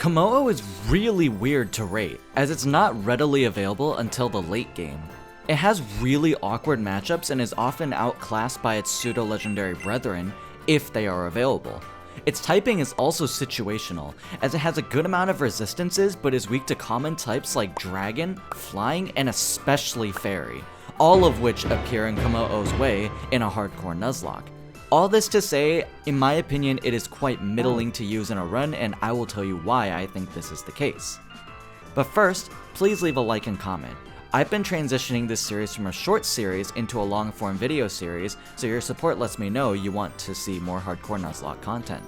Kommo-o is really weird to rate, as it's not readily available until the late game. It has really awkward matchups and is often outclassed by its pseudo-legendary brethren, if they are available. Its typing is also situational, as it has a good amount of resistances but is weak to common types like dragon, flying, and especially fairy, all of which appear in Kommo-o's way in a Hardcore Nuzlocke. All this to say, in my opinion, it is quite middling to use in a run, and I will tell you why I think this is the case. But first, please leave a like and comment. I've been transitioning this series from a short series into a long-form video series, so your support lets me know you want to see more Hardcore Nuzlocke content.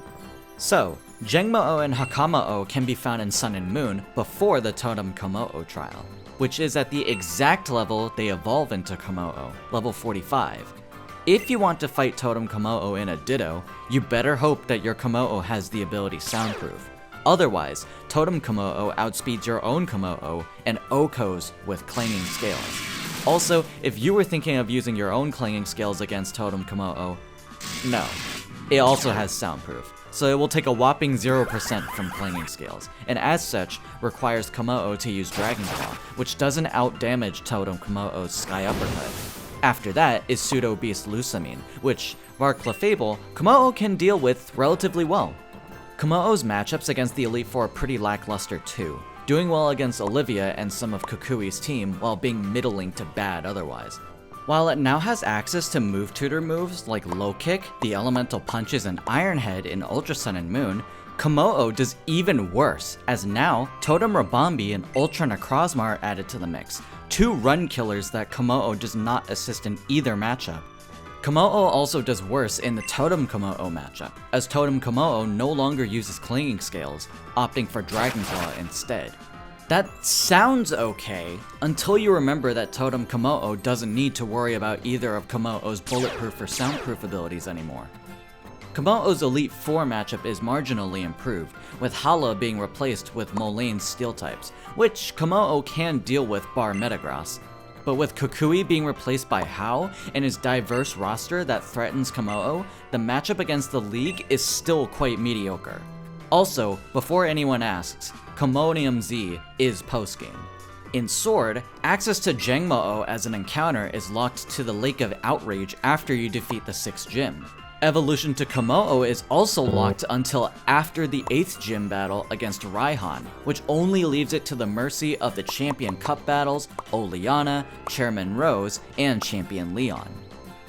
So, Jangmo-o and Hakama-o can be found in Sun and Moon before the Totem Kommo-o trial, which is at the exact level they evolve into Kommo-o, level 45. If you want to fight Totem Kommo-o in a Ditto, you better hope that your Kommo-o has the ability Soundproof. Otherwise, Totem Kommo-o outspeeds your own Kommo-o and OHKOs with Clanging Scales. Also, if you were thinking of using your own Clanging Scales against Totem Kommo-o, no. It also has Soundproof, so it will take a whopping 0% from Clanging Scales, and as such, requires Kommo-o to use Dragon Claw, which doesn't outdamage Totem Kommo-o's Sky Uppercut. After that is Pseudo Beast Lusamine, which, bar Clefable, Kommo-o can deal with relatively well. Kommo-o's matchups against the Elite Four are pretty lackluster too, doing well against Olivia and some of Kukui's team while being middling to bad otherwise. While it now has access to move tutor moves like Low Kick, the Elemental Punches, and Iron Head in Ultra Sun and Moon, Kommo-o does even worse, as now Totem Rabambi and Ultra Necrozma are added to the mix, two run killers that Kommo-o does not assist in either matchup. Kommo-o also does worse in the Totem Kommo-o matchup, as Totem Kommo-o no longer uses Clanging Scales, opting for Dragon Claw instead. That sounds okay, until you remember that Totem Kommo-o doesn't need to worry about either of Kommo-o's bulletproof or soundproof abilities anymore. Kommo-o's Elite Four matchup is marginally improved, with Hala being replaced with Molane's Steel types, which Kommo-o can deal with bar Metagross. But with Kukui being replaced by Hao and his diverse roster that threatens Kommo-o, the matchup against the League is still quite mediocre. Also, before anyone asks, Commonium Z is postgame. In Sword, access to Jangmo-o as an encounter is locked to the Lake of Outrage after you defeat the 6th gym. Evolution to Kommo-o is also locked until after the 8th gym battle against Raihan, which only leaves it to the mercy of the Champion Cup battles, Oleana, Chairman Rose, and Champion Leon.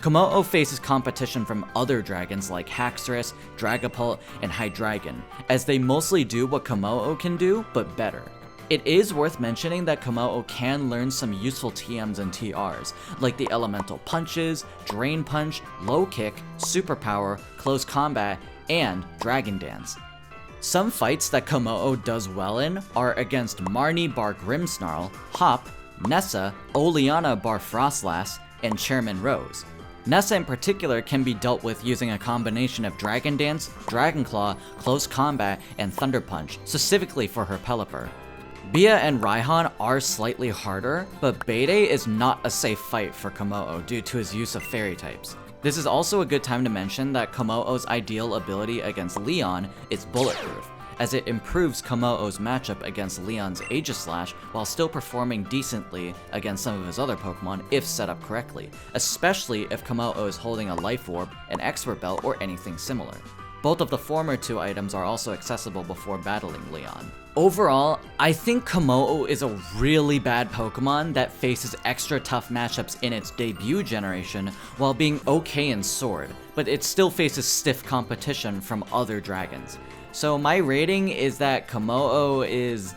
Kommo-o faces competition from other dragons like Haxorus, Dragapult, and Hydreigon, as they mostly do what Kommo-o can do, but better. It is worth mentioning that Kommo-o can learn some useful TMs and TRs, like the Elemental Punches, Drain Punch, Low Kick, Superpower, Close Combat, and Dragon Dance. Some fights that Kommo-o does well in are against Marnie bar Grimmsnarl, Hop, Nessa, Oleana bar Frostlass, and Chairman Rose. Nessa in particular can be dealt with using a combination of Dragon Dance, Dragon Claw, Close Combat, and Thunder Punch, specifically for her Pelipper. Bia and Raihan are slightly harder, but Bede is not a safe fight for Kommo-o due to his use of fairy types. This is also a good time to mention that Kommo-o's ideal ability against Leon is Bulletproof, as it improves Kommo-o's matchup against Leon's Aegislash while still performing decently against some of his other Pokemon if set up correctly, especially if Kommo-o is holding a Life Orb, an Expert Belt, or anything similar. Both of the former two items are also accessible before battling Leon. Overall, I think Kommo-o is a really bad Pokemon that faces extra tough matchups in its debut generation while being okay in Sword, but it still faces stiff competition from other dragons. So my rating is that Kommo-o is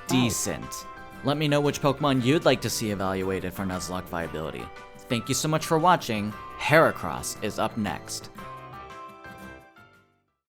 decent. Let me know which Pokemon you'd like to see evaluated for Nuzlocke viability. Thank you so much for watching. Heracross is up next.